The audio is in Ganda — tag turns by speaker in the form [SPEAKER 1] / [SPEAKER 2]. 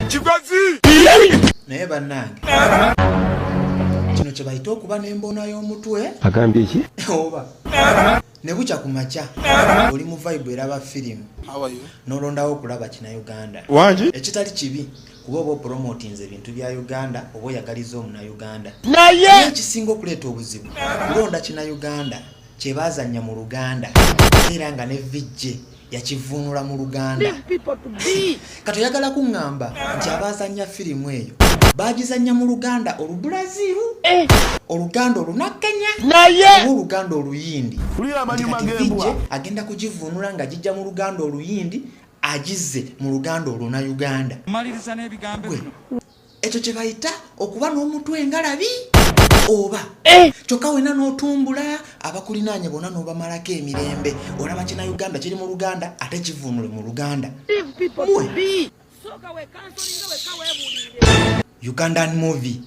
[SPEAKER 1] Kigozi.
[SPEAKER 2] Naye bannange. Kino kye bayita okuba n'embona y'omutwe.
[SPEAKER 3] Agambye ki?
[SPEAKER 2] Oba. Ne bukya ku makya oli mu vibe eraba firimu. N'olondawo okulaba kina Uganda.
[SPEAKER 3] Wangi?
[SPEAKER 2] Ekitali kibi kuba oba promotinze ebintu bya Uganda oba oyagaliza omuna Uganda.
[SPEAKER 3] Naye
[SPEAKER 2] Ekisinga okuleeta obuzibu kulonda kina Uganda kye baazannya mu Luganda era nga ne vijje yakivuunula mu Luganda. Kati oyagala kuŋŋamba nti abaazannya firimu eyo baagizannya mu Luganda Olubulaziru, Oluganda Olunakkenya
[SPEAKER 3] naye
[SPEAKER 2] Oluganda Oluyindi. Vijje agenda kugivuunula nga gijja mu Luganda Oluyindi agize mu Luganda Oluna Uganda.
[SPEAKER 1] Maliriza n'ebigambo bino.
[SPEAKER 2] Ekyo kye bayita okuba n'omutwe engalabi oba kyokka wena n'otumbula abakulinaanye bonna n'obamalako emirembe olaba kina Uganda kiri mu Luganda ate kivuunule mu Luganda. Ugandan movie.